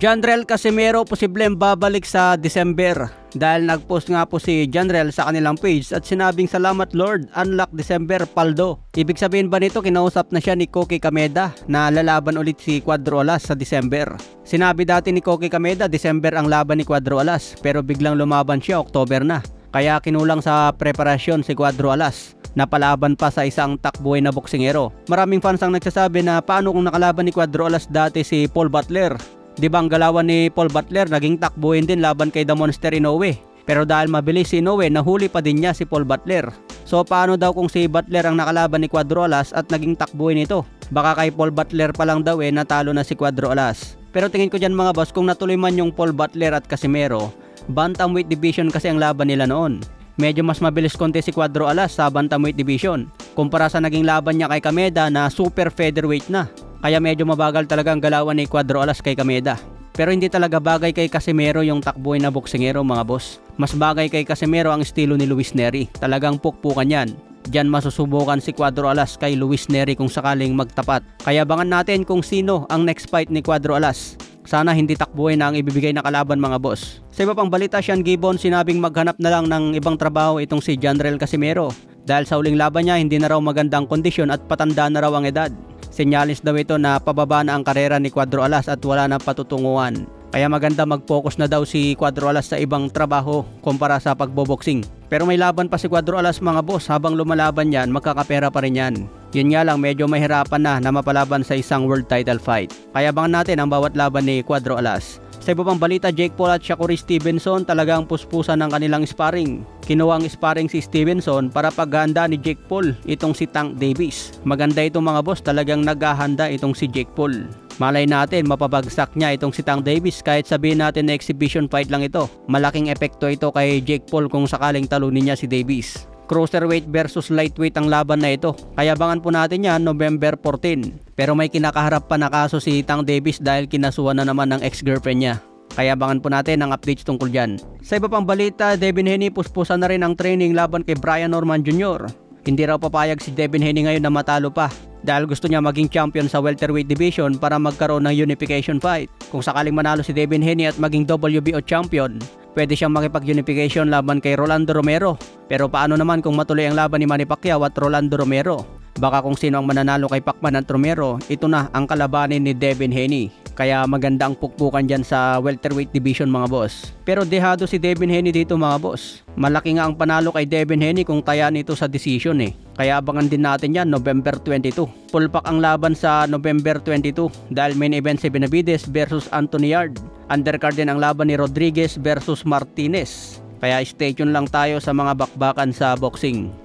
Janrel Casimero posibleng babalik sa December dahil nagpost nga po si Janrel sa kanilang page at sinabing salamat Lord, unlock December paldo. Ibig sabihin ba nito kinausap na siya ni Koki Kameda na lalaban ulit si Cuadro Alas sa December? Sinabi dati ni Koki Kameda December ang laban ni Cuadro Alas pero biglang lumaban siya October na. Kaya kinulang sa preparasyon si Cuadro Alas. Napalaban pa sa isang takbuhay na boksingero. Maraming fans ang nagsasabi na paano kung nakalaban ni Cuadro Alas dati si Paul Butler? Di ba ang galawan ni Paul Butler naging takbuhin din laban kay The Monster Inoue? Pero dahil mabilis si Inoue, nahuli pa din niya si Paul Butler. So paano daw kung si Butler ang nakalaban ni Cuadro Alas at naging takbuhin ito? Baka kay Paul Butler pa lang daw natalo na si Cuadro Alas. Pero tingin ko dyan mga boss, kung natuloy man yung Paul Butler at Casimero, bantamweight division kasi ang laban nila noon. Medyo mas mabilis konti si Cuadro Alas sa bantamweight division kumpara sa naging laban niya kay Kameda na super featherweight na. Kaya medyo mabagal talaga ang galawan ni Cuadro Alas kay Kameda. Pero hindi talaga bagay kay Casimero yung takbuhay na boksingero mga boss. Mas bagay kay Casimero ang estilo ni Luis Nery. Talagang pukpukan yan. Diyan masusubukan si Cuadro Alas kay Luis Nery kung sakaling magtapat. Kaya abangan natin kung sino ang next fight ni Cuadro Alas. Sana hindi takbuhay na ang ibibigay na kalaban mga boss. Sa iba pang balita, Sean Gibbon sinabing maghanap na lang ng ibang trabaho itong si Janrel Casimero. Dahil sa uling laban niya hindi na raw magandang kondisyon at patanda na raw ang edad. Senyalis daw ito na pababa na ang karera ni Cuadro Alas at wala na patutunguhan. Kaya maganda mag-focus na daw si Cuadro Alas sa ibang trabaho kumpara sa pagboboxing. Pero may laban pa si Cuadro Alas mga boss, habang lumalaban yan magkakapera pa rin yan. Yun nga lang medyo mahirapan na mapalaban sa isang world title fight. Kaya abangan natin ang bawat laban ni Cuadro Alas. Sa iba pang balita, Jake Paul at Shakur Stevenson talagang puspusan ng kanilang sparring. Kinuha ang sparring si Stevenson para paghahanda ni Jake Paul itong si Tank Davis. Maganda itong mga boss, talagang naghahanda itong si Jake Paul. Malay natin mapabagsak niya itong si Tank Davis kahit sabihin natin na exhibition fight lang ito. Malaking epekto ito kay Jake Paul kung sakaling talunin niya si Davis. Cruiserweight versus lightweight ang laban na ito. Kaya abangan po natin yan November 14. Pero may kinakaharap pa na kaso si Tank Davis dahil kinasuhan na naman ng ex-girlfriend niya. Kaya abangan po natin ang updates tungkol dyan. Sa iba pang balita, Devin Haney puspusan na rin ang training laban kay Brian Norman Jr. Hindi raw papayag si Devin Haney ngayon na matalo pa dahil gusto niya maging champion sa welterweight division para magkaroon ng unification fight. Kung sakaling manalo si Devin Haney at maging WBO champion, pwede siyang makipag-unification laban kay Rolando Romero. Pero paano naman kung matuloy ang laban ni Manny Pacquiao at Rolando Romero? Baka kung sino ang mananalo kay Pacman at Romero, ito na ang kalabanin ni Devin Haney. Kaya maganda ang pukpukan dyan sa welterweight division mga boss. Pero dehado si Devin Haney dito mga boss. Malaki nga ang panalo kay Devin Haney kung tayaan ito sa decision Kaya abangan din natin yan November 22. Pulpak ang laban sa November 22 dahil main event si Benavides versus Anthony Yard. Undercard din ang laban ni Rodriguez versus Martinez. Kaya stay tuned lang tayo sa mga bakbakan sa boxing.